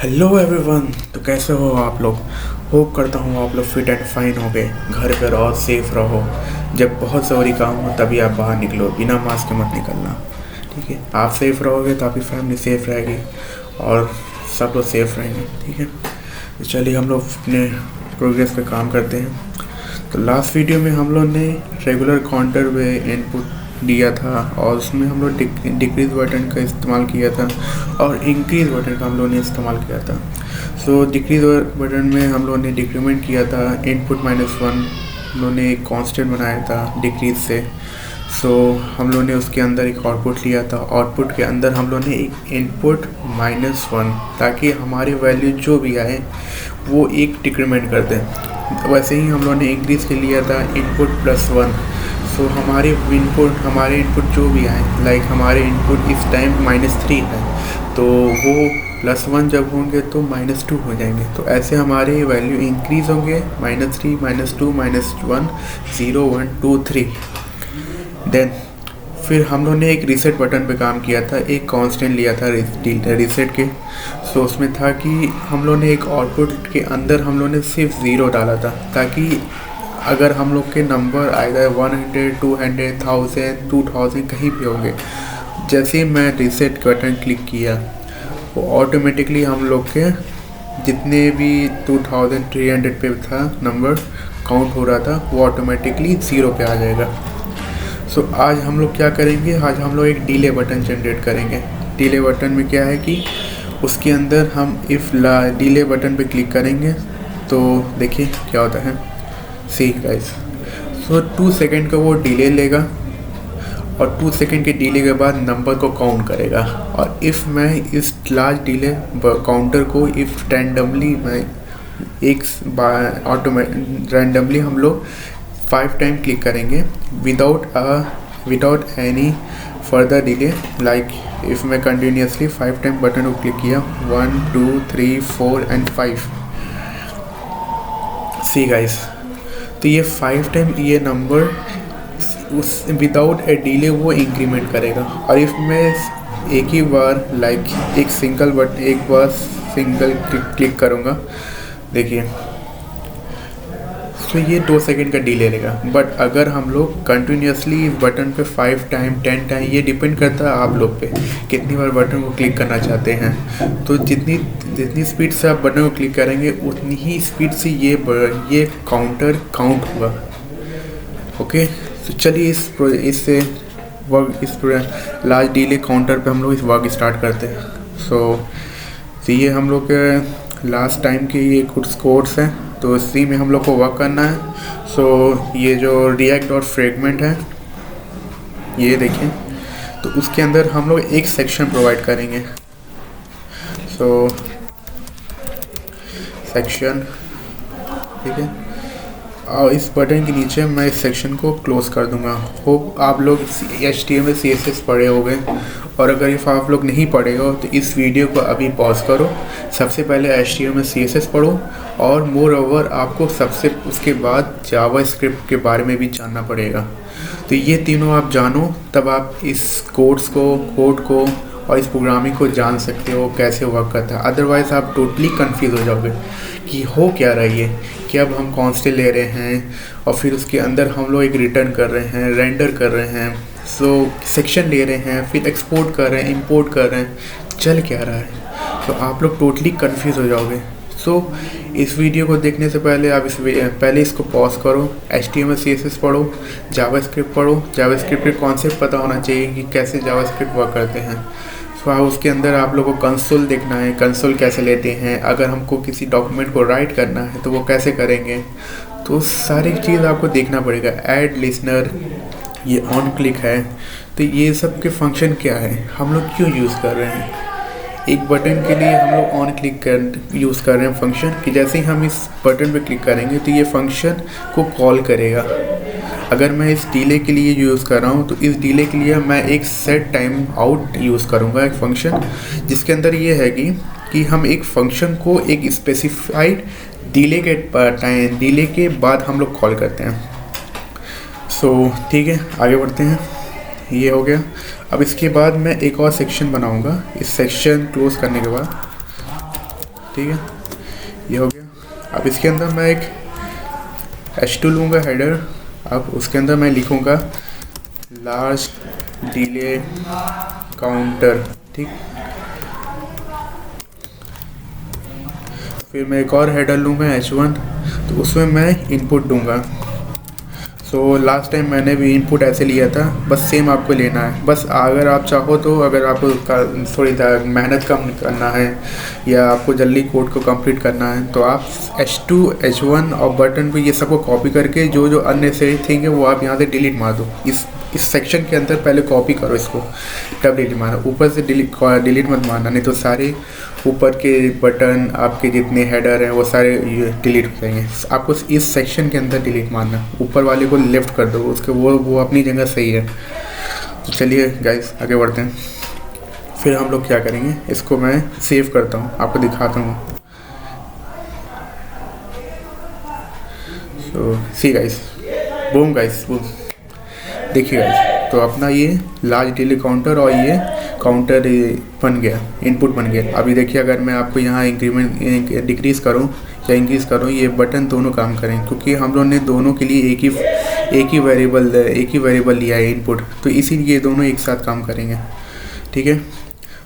Hello everyone. तो कैसे हो आप लोग? होप करता हूँ आप लोग फिट एंड फाइन हो गए। घर पे रहो, सेफ रहो। जब बहुत ज़रूरी काम हो तभी आप बाहर निकलो, बिना मास्क के मत निकलना। ठीक है, आप सेफ रहोगे तो आपकी फैमिली सेफ रहेगी और सब लोग सेफ रहेंगे। ठीक है, तो चलिए हम लोग अपने प्रोग्रेस पे काम करते हैं। तो लास्ट वीडियो में हम लोग ने रेगुलर काउंटर पे इनपुट दिया था और उसमें हम लोग डिक्रीज बटन का इस्तेमाल किया था और इंक्रीज बटन का हम लोगों ने इस्तेमाल किया था। सो डिक्रीज बटन में हम लोगों ने डिक्रीमेंट किया था इनपुट -1। हम लोगों ने एक कांस्टेंट बनाया था डिक्रीज से। सो हम लोगों ने उसके अंदर एक आउटपुट लिया था। आउटपुट के अंदर हम लोगों ने एक इनपुट -1 ताकि हमारी वैल्यू जो भी आए वो एक डिक्रीमेंट कर दें। वैसे ही हम लोगों ने इंक्रीज के लिया था इनपुट +1। सो हमारे इनपुट जो भी आए, लाइक हमारे इनपुट इस टाइम -3 है तो वो +1 जब होंगे तो -2 हो जाएंगे। तो ऐसे हमारे वैल्यू इंक्रीज होंगे -3 -2 -1 0 1 2 3। देन फिर हम लोगों ने एक रीसेट बटन पे काम किया था, एक कांस्टेंट लिया था रीसेट के। सो उसमें था कि हम लोगों ने एक आउटपुट के अंदर हम लोगों ने सिर्फ 0 डाला था ताकि अगर हम लोग के नंबर आएगा 100 200 1000 2000 कहीं भी होंगे, जैसे ही मैं रीसेट बटन क्लिक किया वो ऑटोमेटिकली हम लोग के जितने भी 2300 पे था नंबर काउंट हो रहा था वो ऑटोमेटिकली 0 पे आ जाएगा। सो आज हम लोग क्या करेंगे, आज हम लोग एक डिले बटन जनरेट करेंगे। डिले बटन में क्या है कि उसके अंदर हम इफ़ डिले बटन पे क्लिक करेंगे तो देखिए क्या होता है। सी गाइस, सो 2 सेकेंड का वो डिले लेगा और 2 सेकेंड के डिले के बाद नंबर को काउंट करेगा। और इफ़ मैं इस लार्ज डिले काउंटर को इफ़ रैंडमली मैं एक रैंडमली हम लोग 5 टाइम क्लिक करेंगे without any further delay. Like if मैं कंटिन्यूसली 5 टाइम बटन को क्लिक किया 1 2 3 4 एंड 5। सी गाइस, तो ये 5 टाइम ये नंबर उस विदाउट ए डिले वो इंक्रीमेंट करेगा। और इफ़ मैं एक ही बार एक बार सिंगल क्लिक करूँगा, देखिए तो ये 2 सेकेंड का डिले लेगा। बट अगर हम लोग कंटिन्यूसली इस बटन पे 5 टाइम 10 टाइम, ये डिपेंड करता है आप लोग पे कितनी बार बटन को क्लिक करना चाहते हैं। तो जितनी स्पीड से आप बटन को क्लिक करेंगे उतनी ही स्पीड से ये काउंटर काउंट होगा। ओके, तो चलिए इस लास्ट डिले काउंटर पे हम लोग इस वर्क स्टार्ट करते हैं। तो ये हम लोग के लास्ट टाइम के ये कुछ कोड्स हैं, तो इसी में हम लोग को वर्क करना है। सो ये जो react.fragment है ये देखिए, तो उसके अंदर हम लोग एक सेक्शन प्रोवाइड करेंगे। सो सेक्शन, ठीक है, और इस बटन के नीचे मैं इस सेक्शन को क्लोज कर दूंगा। होप आप लोग HTML CSS पढ़े होंगे, और अगर इफ़ आप लोग नहीं पढ़े हो तो इस वीडियो को अभी पॉज करो, सबसे पहले HTML CSS पढ़ो और मोर ओवर आपको उसके बाद जावास्क्रिप्ट के बारे में भी जानना पड़ेगा। तो ये तीनों आप जानो तब आप इस कोड को और इस प्रोग्रामिंग को जान सकते हो कैसे वर्क करता है। अदरवाइज़ आप टोटली कंफ्यूज हो जाओगे कि हो क्या रहा है कि अब हम कांस्टेंट ले रहे हैं और फिर उसके अंदर हम लोग एक रिटर्न कर रहे हैं, रेंडर कर रहे हैं, सो सेक्शन ले रहे हैं, फिर एक्सपोर्ट कर रहे हैं, इंपोर्ट कर रहे हैं, चल क्या रहा है। तो आप लोग टोटली कंफ्यूज हो जाओगे। सो इस वीडियो को देखने से पहले आप पहले इसको पॉज करो, HTML CSS पढ़ो, जावास्क्रिप्ट पढ़ो, जावास्क्रिप्ट के कॉन्सेप्ट पता होना चाहिए कि कैसे जावास्क्रिप्ट वर्क करते हैं। सो उसके अंदर आप लोगों को कंसोल देखना है, कंसोल कैसे लेते हैं, अगर हमको किसी डॉक्यूमेंट को राइट करना है तो वो कैसे करेंगे, तो सारी चीज़ आपको देखना पड़ेगा। ऐड लिसनर, ये ऑन क्लिक है, तो ये सब के फंक्शन क्या है, हम लोग क्यों यूज़ कर रहे हैं। एक बटन के लिए हम लोग ऑन क्लिक यूज़ कर रहे हैं फंक्शन कि जैसे ही हम इस बटन पे क्लिक करेंगे तो ये फंक्शन को कॉल करेगा। अगर मैं इस डिले के लिए यूज़ कर रहा हूँ तो इस डिले के लिए मैं एक सेट टाइम आउट यूज़ करूँगा, एक फंक्शन जिसके अंदर ये है कि हम एक फंक्शन को एक स्पेसिफाइड डिले के बाद हम लोग कॉल करते हैं। सो ठीक है, आगे बढ़ते हैं। ये हो गया। अब इसके बाद मैं एक और सेक्शन बनाऊंगा। इस सेक्शन क्लोज करने के बाद ठीक है, ये हो गया। अब इसके अंदर मैं एक H2 लूँगा हेडर। अब उसके अंदर मैं लिखूँगा लार्ज डिले काउंटर, ठीक। फिर मैं एक और हेडर लूँगा H1, तो उसमें मैं इनपुट दूँगा। सो लास्ट टाइम मैंने भी इनपुट ऐसे लिया था, बस सेम आपको लेना है। बस अगर आप चाहो तो, अगर आपको थोड़ी मेहनत कम करना है या आपको जल्दी कोड को कंप्लीट करना है, तो आप H2, H1 और बटन पे ये सबको कॉपी करके जो जो अननेसेसरी थिंग है वो आप यहाँ से डिलीट मार दो। इस सेक्शन के अंदर पहले कॉपी करो इसको, तब डिलीट मारना। ऊपर से डिलीट मत मारना, नहीं तो सारे ऊपर के बटन आपके जितने हेडर हैं वो सारे डिलीट हो जाएंगे। आपको इस सेक्शन के अंदर डिलीट मारना, ऊपर वाले को लेफ्ट कर दो, उसके वो अपनी जगह सही है। तो चलिए गाइस आगे बढ़ते हैं। फिर हम लोग क्या करेंगे, इसको मैं सेव करता हूँ, आपको दिखाता हूँ। So see guys, boom guys, boom. देखिए गाइस, तो अपना ये लार्ज डिले काउंटर और ये काउंटर बन गया, इनपुट बन गया। अभी देखिए, अगर मैं आपको यहाँ इंक्रीमेंट डिक्रीज़ करूँ या इंक्रीज़ करूँ, ये बटन दोनों काम करें, क्योंकि हम लोगों ने दोनों के लिए एक ही वेरिएबल लिया है इनपुट, तो इसीलिए दोनों एक साथ काम करेंगे, ठीक है।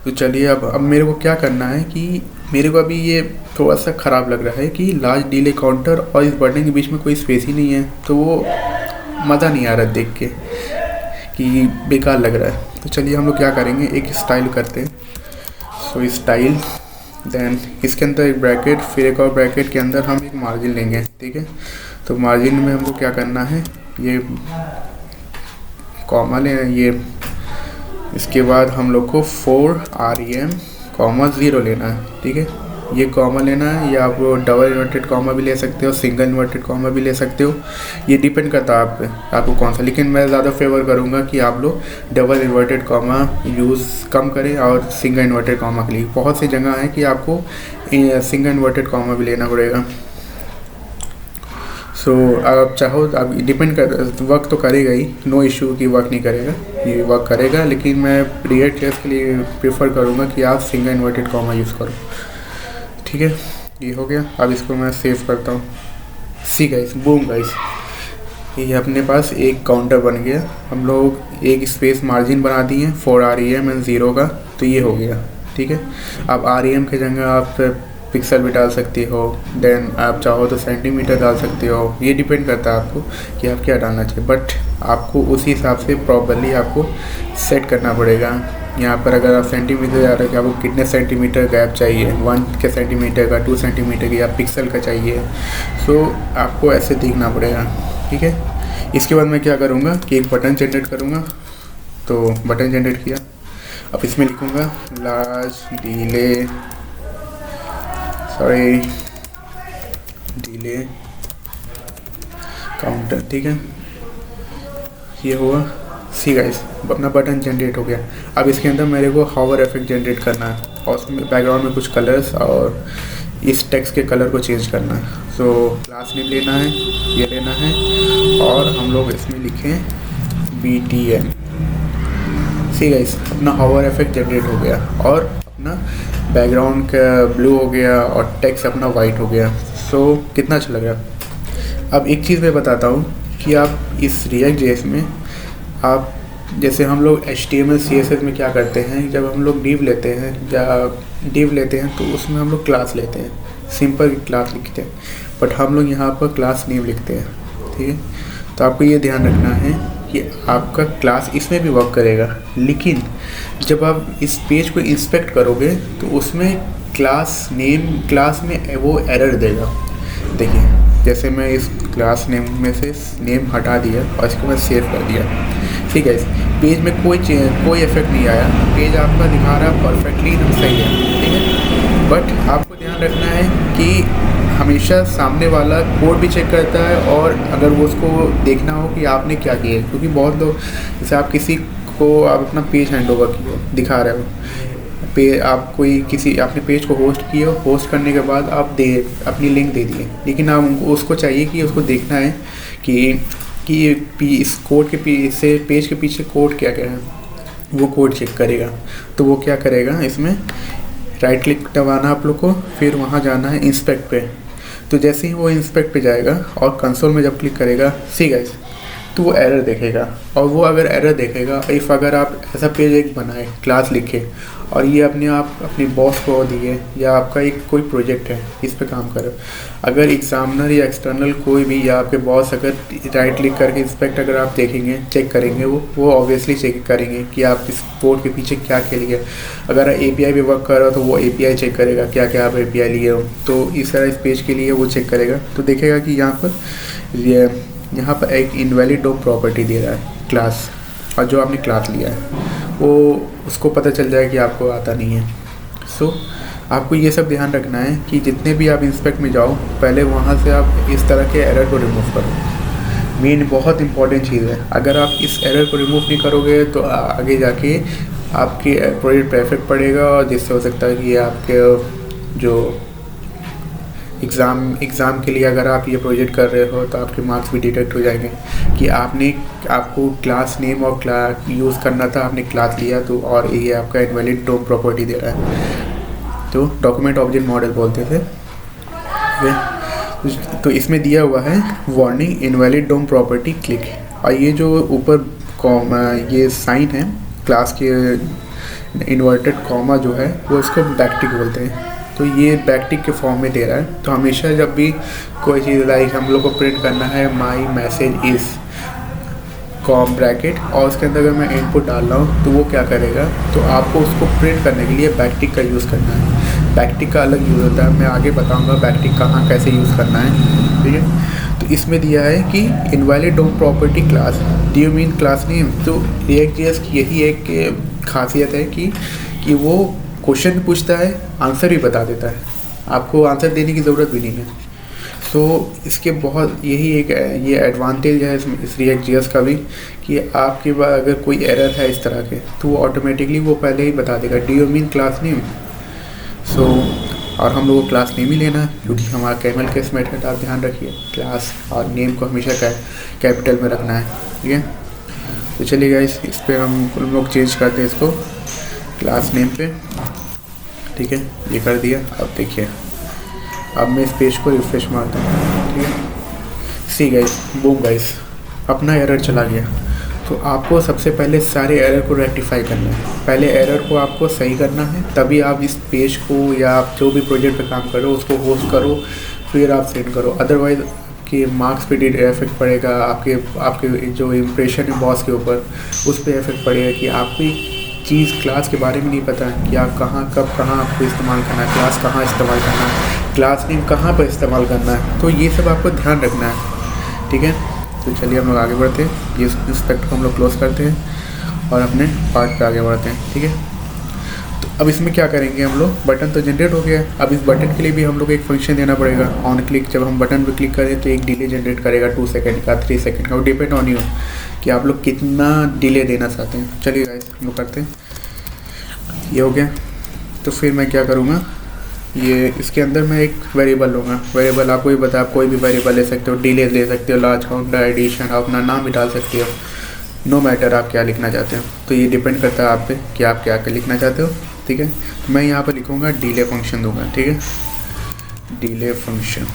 तो चलिए अब मेरे को क्या करना है कि मेरे को अभी ये थोड़ा सा ख़राब लग रहा है कि लार्ज डिले काउंटर और इस बटन के बीच में कोई स्पेस ही नहीं है, तो वो मज़ा नहीं आ रहा देख के कि बेकार लग रहा है। तो चलिए हम लोग क्या करेंगे, एक स्टाइल करते हैं। सो स्टाइल, देन इसके अंदर एक ब्रैकेट, फिर एक और ब्रैकेट के अंदर हम एक मार्जिन लेंगे, ठीक है। तो मार्जिन में हमको क्या करना है, ये कॉमा लेना, ये इसके बाद हम लोग को 4 REM, 0 लेना है, ठीक है। ये कॉमा लेना है, या आप डबल इन्वर्टेड कॉमा भी ले सकते हो, सिंगल इन्वर्टेड कॉमा भी ले सकते हो, ये डिपेंड करता है आप पे, आपको कौन सा। लेकिन मैं ज़्यादा फेवर करूँगा कि आप लोग डबल इन्वर्टेड कॉमा यूज़ कम करें और सिंगल इन्वर्टेड कॉमा के लिए बहुत सी जगह है कि आपको सिंगल इन्वर्टेड कॉमा भी लेना पड़ेगा। सो आप चाहो, आप डिपेंड कर, वर्क तो करेगा ही, नो इशू कि वर्क नहीं करेगा, ये वर्क करेगा। लेकिन मैं रिएक्ट केस के लिए प्रेफर करूँगा कि आप सिंगल इन्वर्टेड कॉमा यूज़ करो, ठीक है। ये हो गया। अब इसको मैं सेव करता हूँ। सी गाइस, बूम गाइस, ये अपने पास एक काउंटर बन गया। हम लोग एक स्पेस मार्जिन बना दिए 4 REM और 0 का, तो ये हो गया, ठीक है। अब REM की जगह आप पिक्सल भी डाल सकते हो, देन आप चाहो तो सेंटीमीटर डाल सकते हो, ये डिपेंड करता है आपको कि आप क्या डालना चाहिए। बट आपको उसी हिसाब से प्रॉपर्ली आपको सेट करना पड़ेगा। यहाँ पर अगर आप सेंटीमीटर जा रहे हो कि आपको कितने सेंटीमीटर गैप चाहिए, 1 के सेंटीमीटर का, 2 सेंटीमीटर का, या पिक्सल का चाहिए, सो आपको ऐसे देखना पड़ेगा, ठीक है। इसके बाद मैं क्या करूँगा कि एक बटन जनरेट करूँगा। तो बटन जनरेट किया, अब इसमें लिखूँगा लार्ज डिले काउंटर, ठीक है। ये हुआ। सी गाइस, अपना बटन जनरेट हो गया। अब इसके अंदर मेरे को हॉवर इफेक्ट जनरेट करना है और उसमें बैकग्राउंड में कुछ कलर्स और इस टेक्स्ट के कलर को चेंज करना है। सो क्लास नेम लेना है, ये लेना है, और हम लोग इसमें लिखें BTN। सी गाइस, अपना हॉवर इफेक्ट जनरेट हो गया और अपना बैकग्राउंड का ब्लू हो गया और टेक्स्ट अपना वाइट हो गया। सो कितना अच्छा लग रहा है। अब एक चीज़ मैं बताता हूँ कि आप इस React.js में आप जैसे हम लोग HTML CSS में क्या करते हैं, जब हम लोग div लेते हैं तो उसमें हम लोग क्लास लेते हैं, सिंपल क्लास लिखते हैं, बट हम लोग यहाँ पर क्लास नेम लिखते हैं, ठीक है। तो आपको ये ध्यान रखना है कि आपका क्लास इसमें भी वर्क करेगा, लेकिन जब आप इस पेज को इंस्पेक्ट करोगे तो उसमें क्लास में वो एरर देगा। देखिए, जैसे मैं इस क्लास नेम में से नेम हटा दिया और इसको मैं सेव कर दिया, ठीक है। इस पेज में कोई इफेक्ट नहीं आया, पेज आपका दिखा रहा है परफेक्टली एकदम सही है, ठीक है। बट आपको ध्यान रखना है कि हमेशा सामने वाला कोड भी चेक करता है, और अगर वो उसको देखना हो कि आपने क्या किया है, क्योंकि बहुत लोग, जैसे आप किसी को आप अपना पेज हैंड ओवर किए दिखा रहे हो, आपने पेज को होस्ट किया, होस्ट करने के बाद आप अपनी लिंक दे दिए, लेकिन आप उसको चाहिए कि उसको देखना है कि इस कोड के पीछे, पेज के पीछे कोड क्या क्या है, वो कोड चेक करेगा। तो वो क्या करेगा, इसमें राइट क्लिक दबाना आप लोग को, फिर वहाँ जाना है इंस्पेक्ट पे। तो जैसे ही वो इंस्पेक्ट पे जाएगा और कंसोल में जब क्लिक करेगा, सी गाइस, तो वो एरर देखेगा। और वो अगर एरर देखेगा, इफ़ अगर आप ऐसा पेज एक बनाए, क्लास लिखे और ये अपने आप अपनी बॉस को दिए, या आपका एक कोई प्रोजेक्ट है इस पे काम करो, अगर एग्जामिनर या एक्सटर्नल कोई भी या आपके बॉस अगर राइट क्लिक करके इंस्पेक्ट अगर आप देखेंगे, चेक करेंगे, वो ऑब्वियसली चेक करेंगे कि आप इस कोड के पीछे क्या खेल गया। अगर API पे वर्क कर रहे हो तो वो API चेक करेगा, क्या क्या आप API लिए हो। तो इस तरह इस पेज के लिए वो चेक करेगा, तो देखेगा कि यहाँ पर एक इनवैलिड डॉग प्रॉपर्टी दे रहा है क्लास, और जो आपने क्लास लिया है वो उसको पता चल जाए कि आपको आता नहीं है। सो आपको ये सब ध्यान रखना है कि जितने भी आप इंस्पेक्ट में जाओ, पहले वहाँ से आप इस तरह के एरर को रिमूव करो। मेन बहुत इंपॉर्टेंट चीज़ है, अगर आप इस एरर को रिमूव नहीं करोगे तो आगे जाके आपके प्रोजेक्ट पर इफेक्ट पड़ेगा, और जिससे हो सकता है कि आपके जो एग्ज़ाम के लिए अगर आप ये प्रोजेक्ट कर रहे हो तो आपके मार्क्स भी डिटेक्ट हो जाएंगे कि आपको क्लास नेम और क्लास यूज़ करना था, आपने क्लास लिया तो, और ये आपका इनवैलिड डॉग प्रॉपर्टी दे रहा है। तो डॉक्यूमेंट ऑब्जेक्ट मॉडल बोलते थे। तो इसमें दिया हुआ है warning invalid dog property click, और ये जो ऊपर ये साइन है क्लास के इन्वर्टेड कॉमा जो है वो इसको बैकटिक बोलते हैं। तो ये बैकटिक के फॉर्म में दे रहा है। तो हमेशा जब भी कोई चीज़ लाइक हम लोग को प्रिंट करना है my message is com bracket, और उसके अंदर अगर मैं इनपुट डाल रहा हूँ तो वो क्या करेगा, तो आपको उसको प्रिंट करने के लिए बैकटिक का यूज़ करना है। बैकटिक का अलग यूज़ होता है, मैं आगे बताऊँगा बैकटिक कहाँ कैसे यूज़ करना है, ठीक है। तो इसमें दिया है कि invalid dog property class, do you mean class name. तो React.js की यही एक खासियत है कि वो क्वेश्चन पूछता है, आंसर भी बता देता है, आपको आंसर देने की ज़रूरत भी नहीं है। तो इसके बहुत यही एक ये एडवांटेज है इस React.js का भी, कि आपके पास अगर कोई एरर है इस तरह के तो वो ऑटोमेटिकली वो पहले ही बता देगा, do you mean class name. So और हम लोग को क्लास नेम ही लेना है, क्योंकि हमारा कैमल केस मेथड आप ध्यान रखिए, क्लास और नेम को हमेशा कैपिटल में रखना है, ठीक है। तो चलिए गाइस, इस पर हम लोग चेंज करते हैं इसको क्लास नेम पे, ठीक है। ये कर दिया। अब देखिए, अब मैं इस पेज को रिफ्रेश मारता हूँ, ठीक है। सी गाइस, बूम गाइस, अपना एरर चला गया। तो आपको सबसे पहले सारे एरर को रेक्टिफाई करना है। पहले एरर को आपको सही करना है, तभी आप इस पेज को या आप जो भी प्रोजेक्ट पे काम करो उसको होस्ट करो, फिर आप सेंड करो। अदरवाइज आपके मार्क्स पे इफेक्ट पड़ेगा, आपके जो इम्प्रेशन है बॉस के ऊपर उस पर इफेक्ट पड़ेगा कि आपको चीज़ क्लास के बारे में नहीं पता है कि आप कहाँ कब कहाँ आपको इस्तेमाल करना है, क्लास कहाँ इस्तेमाल करना है, क्लास नेम कहाँ पर इस्तेमाल करना है। तो ये सब आपको ध्यान रखना है, ठीक है। तो चलिए हम लोग आगे बढ़ते हैं, ये इंस्पेक्ट को हम लोग क्लोज करते हैं और अपने पार्ट पे आगे बढ़ते हैं, ठीक है। तो अब इसमें क्या करेंगे हम लोग, बटन तो जनरेट हो गया। अब इस बटन के लिए भी हम लोग एक फंक्शन देना पड़ेगा। ऑन क्लिक जब हम बटन पे क्लिक करें तो एक डिले जनरेट करेगा 2 सेकंड का, 3 सेकंड का, वो डिपेंड ऑन यू कि आप लोग कितना डिले देना चाहते हैं। चलिए गाइस, हम लोग करते हैं। ये हो गया। तो फिर मैं क्या करूँगा, ये इसके अंदर मैं एक वेरिएबल लूँगा। वेरिएबल आपको ही पता है, आप कोई भी वेरिएबल ले सकते हो, डिले ले सकते हो, लार्ज काउंटर, एडिशन, आप अपना नाम भी डाल सकते हो, नो मैटर आप क्या लिखना चाहते हो। तो ये डिपेंड करता है आप पे कि आप क्या लिखना चाहते हो, ठीक है। तो मैं यहाँ पर लिखूँगा डिले फंक्शन दूंगा, ठीक है, डिले फंक्शन।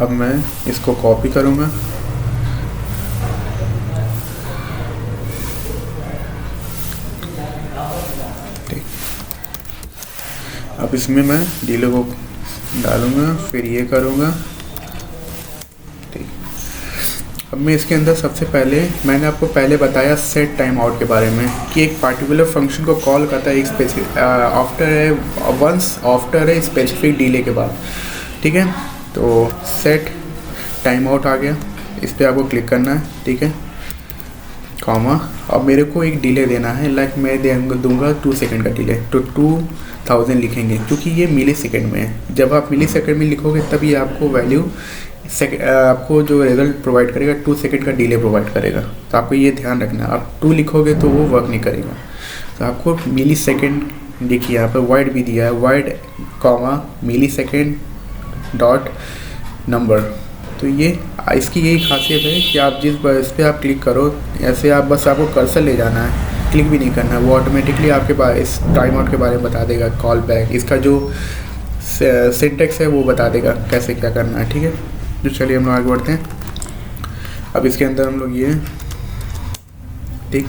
अब मैं इसको कॉपी करूँगा, अब इसमें मैं डिले को डालूँगा, फिर ये करूँगा, ठीक। अब मैं इसके अंदर सबसे पहले मैंने आपको पहले बताया सेट टाइम आउट के बारे में कि एक पार्टिकुलर फंक्शन को कॉल करता है एक specific after a specific delay के बाद, ठीक है। तो सेट टाइम आउट आ गया, इस पर आपको क्लिक करना है, ठीक है, कॉमा। अब मेरे को एक डिले देना है, लाइक मैं दूंगा 2 सेकंड का डिले, तो 2000 लिखेंगे क्योंकि ये मिली सेकेंड में है। जब आप मिली सेकेंड में लिखोगे तभी आपको वैल्यू आपको जो रिजल्ट प्रोवाइड करेगा 2 सेकंड का डिले प्रोवाइड करेगा। तो आपको ये ध्यान रखना है, आप 2 लिखोगे तो वो वर्क नहीं करेगा। तो आपको मिली सेकेंड देखिए, यहाँ पर वाइड भी दिया है, वाइड कॉमा मिली सेकेंड डॉट नंबर। तो ये इसकी यही खासियत है कि आप जिस इस पर आप क्लिक करो, ऐसे आप बस आपको कर्सर ले जाना है, क्लिक भी नहीं करना, वो ऑटोमेटिकली आपके पास इस टाइम आउट के बारे में बता देगा, कॉल बैक, इसका जो सिंटेक्स है वो बता देगा कैसे क्या करना है, ठीक है। तो चलिए हम लोग आगे बढ़ते हैं। अब इसके अंदर हम लोग ये ठीक,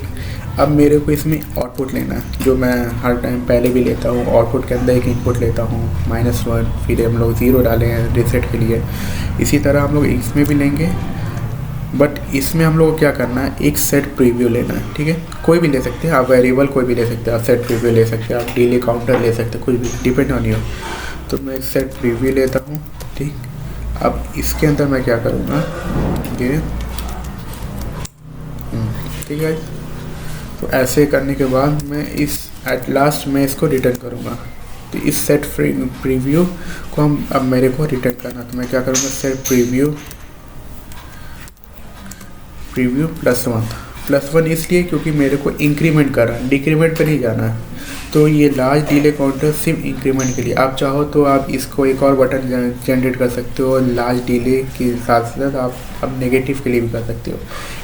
अब मेरे को इसमें आउटपुट लेना है, जो मैं हर टाइम पहले भी लेता हूँ। आउटपुट के अंदर एक इनपुट लेता हूँ -1, फिर हम लोग 0 डाले हैं रीसेट के लिए। इसी तरह हम लोग इसमें भी लेंगे, बट इसमें हम लोग को क्या करना है, एक सेट प्रीव्यू लेना है, ठीक है। कोई भी ले सकते हैं आप, वेरिएबल कोई भी ले सकते हैं आप, सेट प्रीव्यू ले सकते हैं आप, डिले काउंटर ले सकते हैं, कुछ भी, डिपेंड ऑन यू। तो मैं एक सेट प्रीव्यू लेता हूँ, ठीक। अब इसके अंदर मैं क्या करूँगा, ये ठीक है। तो ऐसे करने के बाद मैं इस एट लास्ट मैं इसको रिटर्न करूँगा। तो इस सेट प्रीव्यू को हम अब मेरे को रिटर्न करना, तो मैं क्या करूँगा, सेट प्रीव्यू +1 इसलिए क्योंकि मेरे को इंक्रीमेंट करना है, डिक्रीमेंट पे नहीं जाना है। तो ये लार्ज डिले काउंटर सिर्फ इंक्रीमेंट के लिए, आप चाहो तो आप इसको एक और बटन जनरेट कर सकते हो लार्ज डिले के साथ साथ, आप अब नेगेटिव के लिए भी कर सकते हो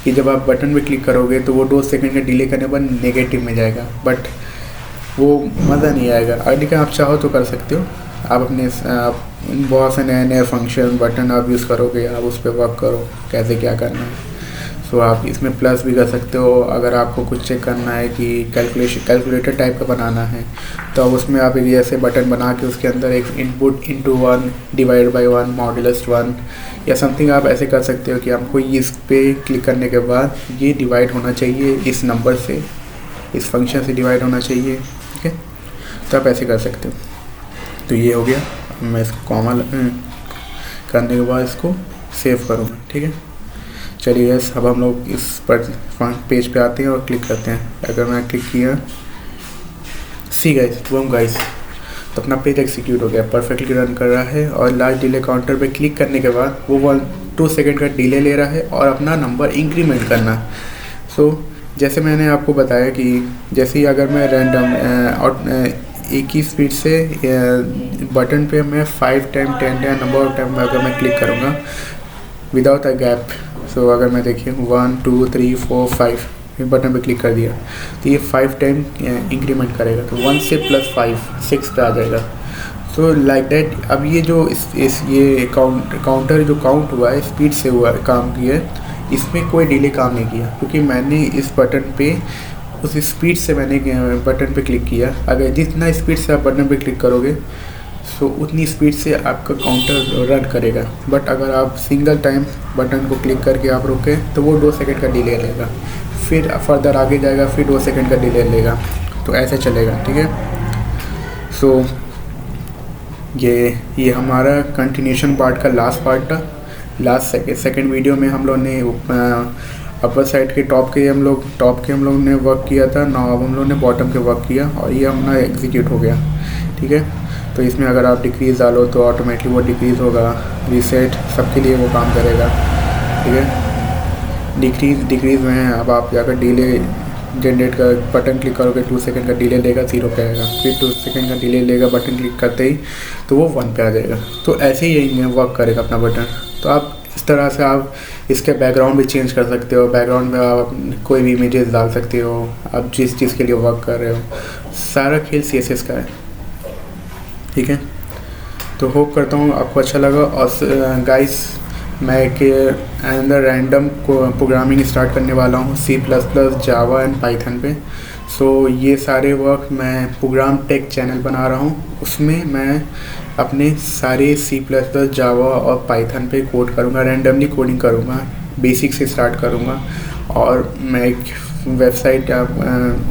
कि जब आप बटन पे क्लिक करोगे तो वो 2 सेकंड का डिले करने पर नेगेटिव में जाएगा, बट वो मज़ा नहीं आएगा। लेकिन आप चाहो तो कर सकते हो, आप अपने बहुत से नए नए फंक्शन बटन आप यूज़ करोगे, आप उस पर वर्क करो कैसे क्या करना है। तो आप इसमें प्लस भी कर सकते हो, अगर आपको कुछ चेक करना है कि कैलकुलेटर टाइप का बनाना है तो अब उसमें आप एक ऐसे बटन बना के उसके अंदर एक इनपुट × 1 डिवाइड बाई 1 मॉड्यूलस 1 या समथिंग आप ऐसे कर सकते हो कि आपको इस पे क्लिक करने के बाद ये डिवाइड होना चाहिए इस नंबर से, इस फंक्शन से डिवाइड होना चाहिए, ठीक है। तो आप ऐसे कर सकते हो। तो ये हो गया, मैं इसको कॉमा करने के बाद इसको सेव करूँगा, ठीक है। चलिए गैस, अब हम लोग इस पर पेज पे आते हैं और क्लिक करते हैं। अगर मैं क्लिक किया, सी गाइस, बूम गाइस, तो अपना पेज एक्सिक्यूट हो गया, परफेक्टली रन कर रहा है। और लार्ज डिले काउंटर पे क्लिक करने के बाद वो 1-2 सेकंड का डिले ले रहा है और अपना नंबर इंक्रीमेंट करना। सो जैसे मैंने आपको बताया कि जैसे ही अगर मैं रैंडम और एक ही स्पीड से बटन पे मैं 5 time 10 time number of time अगर मैं क्लिक करूँगा विदाउट अ गैप, सो अगर मैं देखिए 1 2 3 4 5 बटन पे क्लिक कर दिया तो ये 5 टाइम इंक्रीमेंट करेगा, तो 1 से +5 6 पे आ जाएगा। So like that. अब ये जो ये काउंटर जो काउंट हुआ है स्पीड से हुआ काम किया है, इसमें कोई डिले काम नहीं किया क्योंकि मैंने इस बटन पे उस स्पीड से मैंने बटन पे क्लिक किया। अगर जितना स्पीड से आप बटन पे क्लिक करोगे सो उतनी स्पीड से आपका काउंटर रन करेगा। बट अगर आप सिंगल टाइम बटन को क्लिक करके आप रोके तो वो 2 सेकंड का डिले लेगा, फिर फर्दर आगे जाएगा, फिर 2 सेकंड का डिले लेगा, तो ऐसे चलेगा, ठीक है। सो ये हमारा कंटिन्यूशन पार्ट का लास्ट पार्ट था। लास्ट सेकंड वीडियो में हम लोग ने अपर साइड के टॉप के हम लोग ने वर्क किया था। नाउ अब हम लोग ने बॉटम के वर्क किया और ये हमारा एग्जीक्यूट हो गया, ठीक है। तो इसमें अगर आप डिक्रीज़ डालो तो ऑटोमेटिकली वो डिक्रीज़ होगा, रीसेट सबके लिए वो काम करेगा, ठीक है। डिक्रीज़ में है, अब आप जाकर डिले जनरेट का बटन क्लिक करोगे 2 सेकंड का डिले लेगा, 0 पे आएगा, फिर 2 सेकंड का डिले लेगा बटन क्लिक करते ही तो वो 1 पे आ जाएगा। तो ऐसे ही यही वर्क करेगा अपना बटन। तो आप इस तरह से आप इसके बैकग्राउंड भी चेंज कर सकते हो, बैकग्राउंड में आप कोई भी इमेजेस डाल सकते हो, आप जिस चीज़ के लिए वर्क कर रहे हो। सारा खेल CSS का है, ठीक है। तो होप करता हूँ आपको अच्छा लगा। और गाइस मैं एक अंदर रैंडम प्रोग्रामिंग स्टार्ट करने वाला हूँ C++, जावा एंड पाइथन पे। सो ये सारे वर्क मैं प्रोग्राम टेक चैनल बना रहा हूँ, उसमें मैं अपने सारे C++, जावा और पाइथन पे कोड करूँगा, रैंडमली कोडिंग करूँगा, बेसिक से स्टार्ट करूँगा। और मैं एक वेबसाइट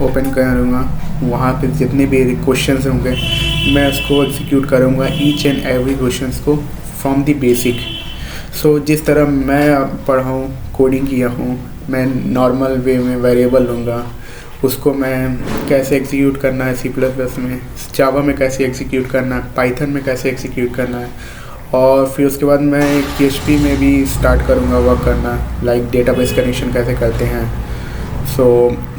ओपन करूँगा, वहाँ पे जितने भी क्वेश्चंस होंगे मैं उसको एग्जीक्यूट करूँगा, ईच एंड एवरी क्वेश्चंस को फ्रॉम द बेसिक। सो जिस तरह मैं पढ़ा हूँ, कोडिंग किया हूँ, मैं नॉर्मल वे में वेरिएबल लूँगा, उसको मैं कैसे एग्जीक्यूट करना है C++ में, जावा में कैसे एग्जीक्यूट करना है, पाइथन में कैसे एग्जीक्यूट करना है, और फिर उसके बाद मैं PHP में भी स्टार्ट करूँगा वर्क करना, लाइक डेटाबेस कनेक्शन कैसे करते हैं। सो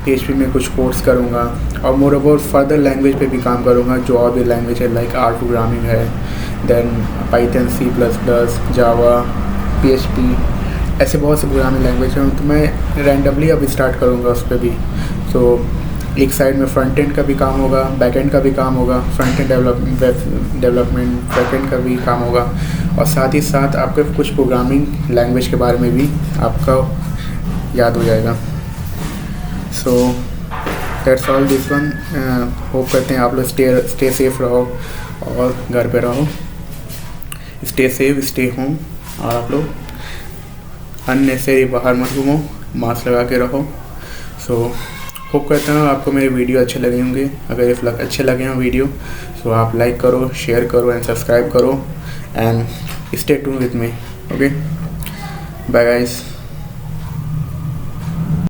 PHP में कुछ कोर्स करूँगा और मोर ओवर फर्दर लैंग्वेज पे भी काम करूँगा, जो और भी लैंग्वेज है लाइक R प्रोग्रामिंग है, देन पाइथन, C++, जावा, PHP, ऐसे बहुत से प्रोग्रामिंग लैंग्वेज हैं। तो मैं रैंडमली अब स्टार्ट करूँगा उस पर भी। तो एक साइड में फ्रंट एंड का भी काम होगा, बैक एंड का भी काम होगा, front end development back and का भी काम होगा, और साथ ही साथ आपके कुछ प्रोग्रामिंग लैंग्वेज के बारे में भी आपका याद हो जाएगा। So that's all this one. Hope करते हैं आप लोग स्टे सेफ रहो और घर पे रहो। स्टे सेफ, स्टे होम, और आप लोग अननेसेसरी बाहर मत घूमो, मास्क लगा के रहो। सो होप करता हूँ आपको मेरे वीडियो अच्छे लगे होंगे। अगर इफ अच्छे लगे हों वीडियो, सो आप लाइक करो, शेयर करो एंड सब्सक्राइब करो, and stay tune with me. Okay, bye guys.